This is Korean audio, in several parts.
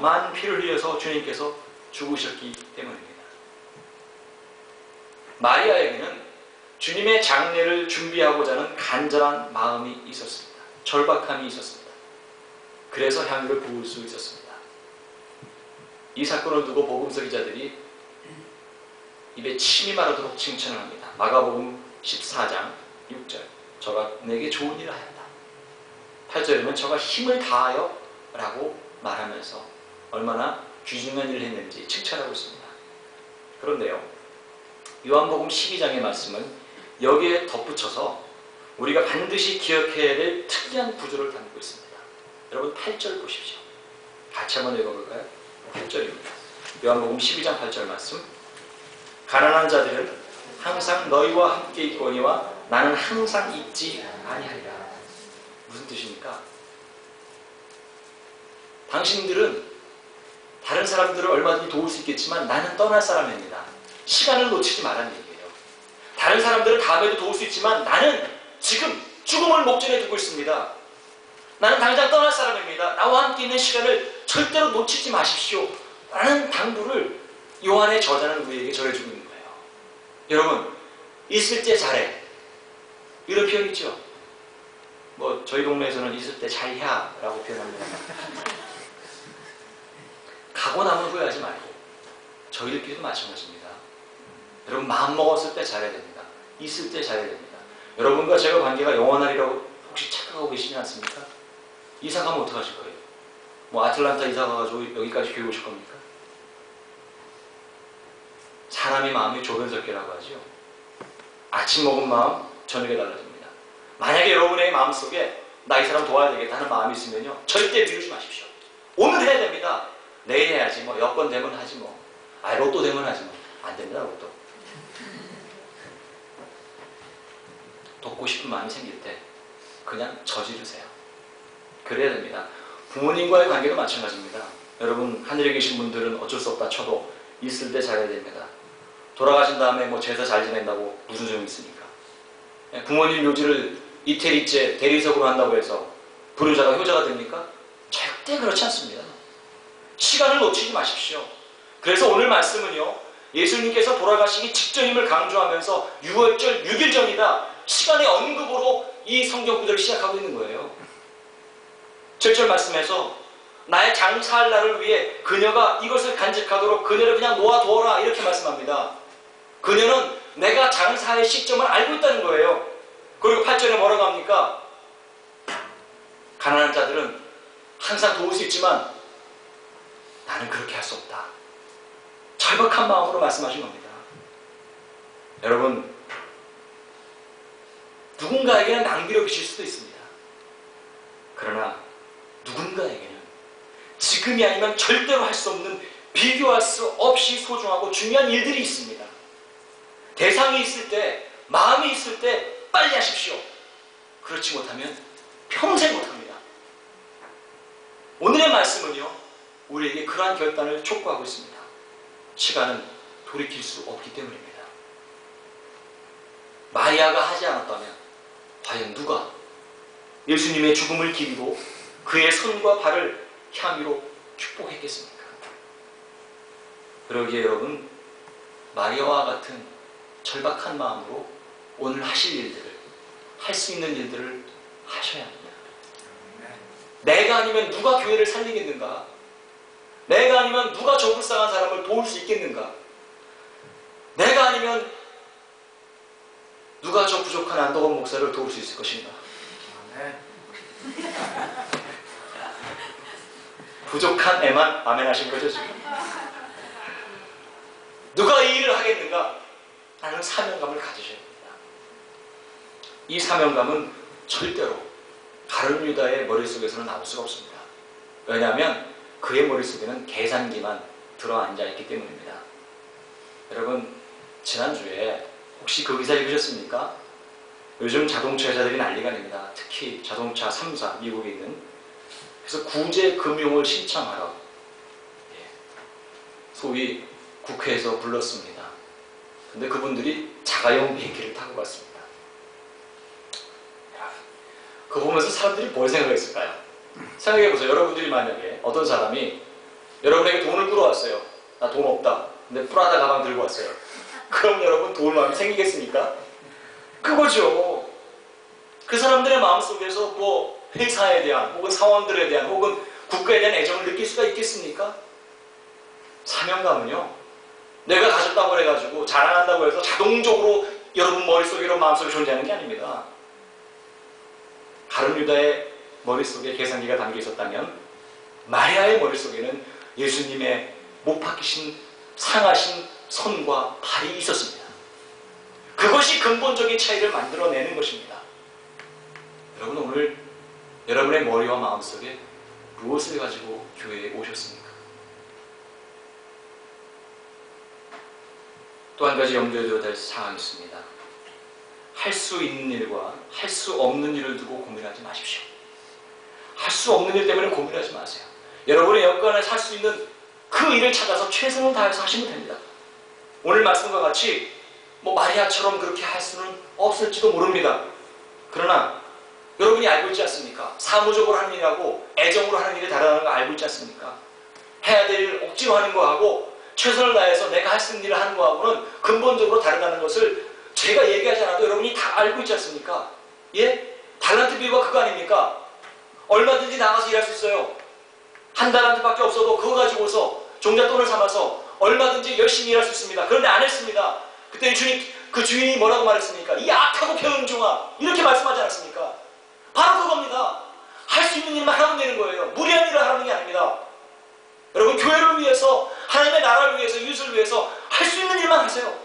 많은 피를 흘려서 주님께서 죽으셨기 때문입니다. 마리아에게는 주님의 장례를 준비하고자 하는 간절한 마음이 있었습니다. 절박함이 있었습니다. 그래서 향유를 부을 수 있었습니다. 이 사건을 두고 복음서 기자들이 입에 침이 마르도록 칭찬을 합니다. 마가복음 14장 6절, 저가 내게 좋은 일을 하였다. 8절에는 저가 힘을 다하여 라고 말하면서 얼마나 귀중한 일을 했는지 칭찬하고 있습니다. 그런데요, 요한복음 12장의 말씀은 여기에 덧붙여서 우리가 반드시 기억해야 될 특이한 구조를 담고 있습니다. 여러분 8절 보십시오. 같이 한번 읽어볼까요? 8절입니다. 요한복음 12장 8절 말씀. 가난한 자들은 항상 너희와 함께 있거니와 나는 항상 있지 아니하리라. 무슨 뜻입니까? 당신들은 다른 사람들을 얼마든지 도울 수 있겠지만 나는 떠날 사람입니다. 시간을 놓치지 말라는 얘기예요. 다른 사람들은 다음에도 도울 수 있지만 나는 지금 죽음을 목전에 두고 있습니다. 나는 당장 떠날 사람입니다. 나와 함께 있는 시간을 절대로 놓치지 마십시오. 라는 당부를 요한의 저자는 우리에게 전해주고 있는 거예요. 여러분, 있을 때 잘해. 이런 표현 있죠? 뭐 저희 동네에서는 있을 때 잘해야 라고 표현합니다. 가고 나면 후회하지 말고 저희들끼리도 마찬가지입니다. 여러분 마음 먹었을 때 잘해야 됩니다. 있을 때 잘해야 됩니다. 여러분과 제가 관계가 영원하리라고 혹시 착각하고 계시지 않습니까? 이사 가면 어떡하실 거예요? 뭐 아틀란타 이사 가가지고 여기까지 교회 오실 겁니까? 사람의 마음이 조변석계라고 하죠. 아침 먹은 마음 저녁에 달라집니다. 만약에 여러분의 마음속에 나 이 사람 도와야 되겠다 하는 마음이 있으면요, 절대 미루지 마십시오. 오늘 해야 됩니다. 내일 해야지 뭐 여건 되면 하지 뭐. 로또 되면 하지 뭐. 안 됩니다. 로또. 돕고 싶은 마음이 생길 때 그냥 저지르세요. 그래야 됩니다. 부모님과의 관계도 마찬가지입니다. 여러분 하늘에 계신 분들은 어쩔 수 없다 쳐도 있을 때 잘해야 됩니다. 돌아가신 다음에 뭐 제사 잘 지낸다고 무슨 소용이 있습니까? 부모님 묘지를 이태리째 대리석으로 한다고 해서 불효자가 효자가 됩니까? 절대 그렇지 않습니다. 시간을 놓치지 마십시오. 그래서 오늘 말씀은요, 예수님께서 돌아가시기 직전임을 강조하면서 6월절 6일 전이다, 시간의 언급으로 이 성경 구절을 시작하고 있는 거예요. 7절 말씀에서 나의 장사할 날을 위해 그녀가 이것을 간직하도록 그녀를 그냥 놓아두어라 이렇게 말씀합니다. 그녀는 내가 장사할 시점을 알고 있다는 거예요. 그리고 8절에 뭐라고 합니까? 가난한 자들은 항상 도울 수 있지만 나는 그렇게 할 수 없다. 절박한 마음으로 말씀하신 겁니다. 여러분, 누군가에게는 낭비로 비칠 수도 있습니다. 그러나 누군가에게는 지금이 아니면 절대로 할 수 없는, 비교할 수 없이 소중하고 중요한 일들이 있습니다. 대상이 있을 때, 마음이 있을 때 빨리 하십시오. 그렇지 못하면 평생 못합니다. 오늘의 말씀은요, 우리에게 그러한 결단을 촉구하고 있습니다. 시간은 돌이킬 수 없기 때문입니다. 마리아가 하지 않았다면 과연 누가 예수님의 죽음을 기리고 그의 손과 발을 향유로 축복했겠습니까? 그러기에 여러분, 마리아와 같은 절박한 마음으로 오늘 하실 일들을, 할 수 있는 일들을 하셔야 합니다. 내가 아니면 누가 교회를 살리겠는가? 내가 아니면 누가 저 불쌍한 사람을 도울 수 있겠는가? 내가 아니면 누가 저 부족한 안덕원 목사를 도울 수 있을 것인가? 부족한 애만 아멘 하신 거죠 지금? 누가 이 일을 하겠는가? 라는 사명감을 가지셔야 됩니다. 이 사명감은 절대로 가룟 유다의 머릿속에서는 나올 수가 없습니다. 왜냐하면 그의 머릿속에는 계산기만 들어앉아 있기 때문입니다. 여러분, 지난주에 혹시 그 기사 읽으셨습니까? 요즘 자동차 회사들이 난리가 납니다. 특히 자동차 3사, 미국에 있는. 그래서 구제 금융을 신청하러 소위 국회에서 불렀습니다. 근데 그분들이 자가용 비행기를 타고 갔습니다. 그거 보면서 사람들이 뭘 생각했을까요? 생각해보세요. 여러분들이 만약에 어떤 사람이 여러분에게 돈을 끌어왔어요. 나 돈 없다. 근데 프라다 가방 들고 왔어요. 그럼 여러분 도울 마음이 생기겠습니까? 그거죠. 그 사람들의 마음속에서 뭐 회사에 대한 혹은 사원들에 대한 혹은 국가에 대한 애정을 느낄 수가 있겠습니까? 사명감은요, 내가 가졌다고 해가지고 자랑한다고 해서 자동적으로 여러분 머릿속으로 마음속에 존재하는 게 아닙니다. 가룟 유다의 머릿속에 계산기가 담겨 있었다면 마리아의 머릿속에는 예수님의 못 박히신 상하신 손과 발이 있었습니다. 그것이 근본적인 차이를 만들어내는 것입니다. 여러분, 오늘 여러분의 머리와 마음속에 무엇을 가지고 교회에 오셨습니까? 또 한 가지 염두에 둬야 될 사항이 있습니다. 할 수 있는 일과 할 수 없는 일을 두고 고민하지 마십시오. 할 수 없는 일 때문에 고민하지 마세요. 여러분의 여건에서 할 수 있는 그 일을 찾아서 최선을 다해서 하시면 됩니다. 오늘 말씀과 같이 뭐 마리아처럼 그렇게 할 수는 없을지도 모릅니다. 그러나 여러분이 알고 있지 않습니까? 사무적으로 하는 일하고 애정으로 하는 일이 다르다는 거 알고 있지 않습니까? 해야 될 일을 억지로 하는 거하고 최선을 다해서 내가 할 수 있는 일을 하는 거하고는 근본적으로 다르다는 것을 제가 얘기하지 않아도 여러분이 다 알고 있지 않습니까? 예? 달란트 비유가 그거 아닙니까? 얼마든지 나가서 일할 수 있어요. 한 달란트밖에 없어도 그거 가지고서 종잣돈을 삼아서 얼마든지 열심히 일할 수 있습니다. 그런데 안 했습니다. 그때 그 주인이 뭐라고 말했습니까? 이 악하고 배은 종아, 이렇게 말씀하지 않았습니까? 바로 그겁니다. 할 수 있는 일만 하면 되는 거예요. 무리한 일을 하는 게 아닙니다. 여러분, 교회를 위해서, 하나님의 나라를 위해서, 이웃을 위해서 할 수 있는 일만 하세요.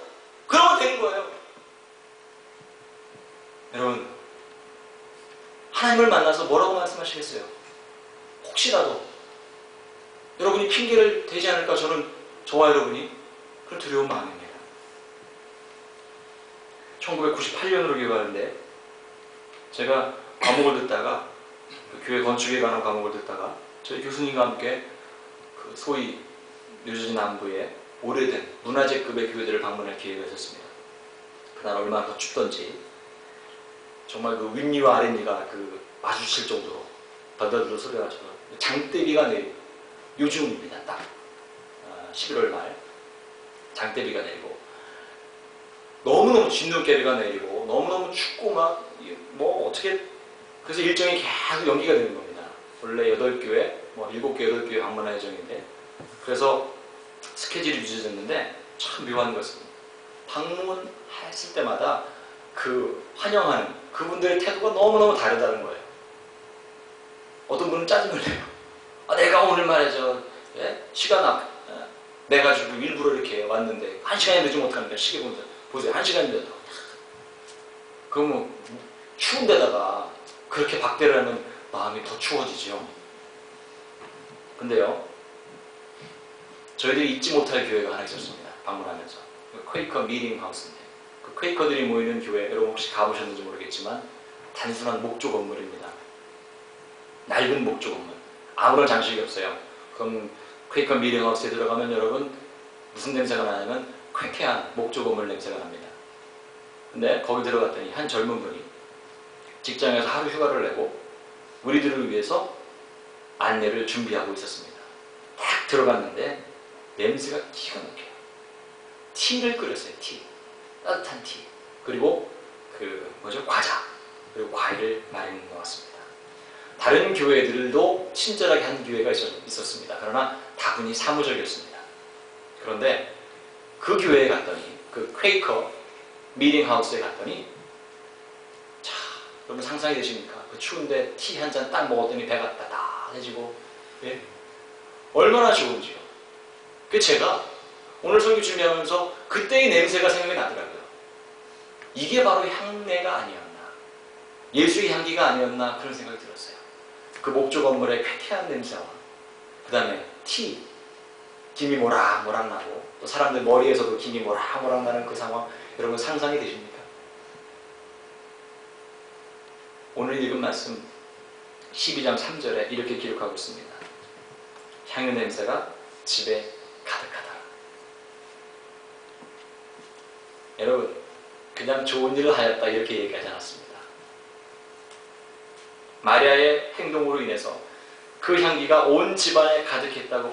그러면 되는 거예요. 여러분, 하나님을 만나서 뭐라고 말씀하시겠어요? 혹시라도 여러분이 핑계를 대지 않을까, 저와 여러분이 그런 두려운 마음입니다. 1998년으로 기억하는데, 제가 과목을 듣다가, 그 교회 건축에 관한 과목을 듣다가 저희 교수님과 함께 그 소위 뉴저지 남부의 오래된 문화재급의 교회들을 방문할 기회가 있었습니다. 그날 얼마나 더 춥던지 정말 그 윗니와 아랫니가 그 마주칠 정도로 덜덜덜 소리가 나서 장대비가 내리고, 요즘입니다. 딱 11월 말 장대비가 내리고 너무너무 진눈깨비가 내리고 너무너무 춥고 막 뭐 어떻게, 그래서 일정이 계속 연기가 되는 겁니다. 원래 8교회, 뭐 7개, 8교회 방문할 예정인데, 그래서 스케줄이 늦어졌는데 참 묘한 것은 방문했을 때마다 그 환영하는 그분들의 태도가 너무너무 다르다는 거예요. 어떤 분은 짜증을 내요. 내가 오늘 말이죠, 시간 내가지고 일부러 이렇게 왔는데 1시간이 늦지 못하니까 시계 보세요. 1시간이 늦어도. 그러면 추운데다가 그렇게 박대를 하면 마음이 더 추워지죠. 근데요, 저희들이 잊지 못할 교회가 하나 있었습니다. 방문하면서. 퀘이커 미팅 하우스인데, 그 퀘이커들이 모이는 교회, 여러분 혹시 가보셨는지 모르겠지만 단순한 목조 건물입니다. 낡은 목조 건물. 아무런 장식이 없어요. 그럼 퀘이커 미팅 하우스에 들어가면 여러분 무슨 냄새가 나냐면 쾌쾌한 목조 건물 냄새가 납니다. 근데 거기 들어갔더니 한 젊은 분이 직장에서 하루 휴가를 내고 우리들을 위해서 안내를 준비하고 있었습니다. 딱 들어갔는데 냄새가 기가 막혀요. 티를 끓였어요. 티. 따뜻한 티. 그리고 과자. 그리고 과일을 마련해 놓았습니다. 다른 교회들도 친절하게 한 교회가 있었습니다. 그러나 다분히 사무적이었습니다. 그런데 그 교회에 갔더니, 그 퀘이커 미팅 하우스에 갔더니, 자, 여러분 상상이 되십니까? 그 추운데 티 한 잔 딱 먹었더니 배가 따뜻해지고, 예? 얼마나 좋은지요. 그 제가 오늘 설교 준비하면서 그때의 냄새가 생각이 나더라고요. 이게 바로 향내가 아니었나, 예수의 향기가 아니었나, 그런 생각이 들었어요. 그 목조 건물의 쾌쾌한 냄새와 그 다음에 티, 김이 모락모락 나고 또 사람들 머리에서도 김이 모락모락 나는 그 상황, 여러분 상상이 되십니까? 오늘 읽은 말씀 12장 3절에 이렇게 기록하고 있습니다. 향유 냄새가 집에 가득하다. 여러분, 그냥 좋은 일을 하였다 이렇게 얘기하지 않았습니다. 마리아의 행동으로 인해서 그 향기가 온 집안에 가득했다고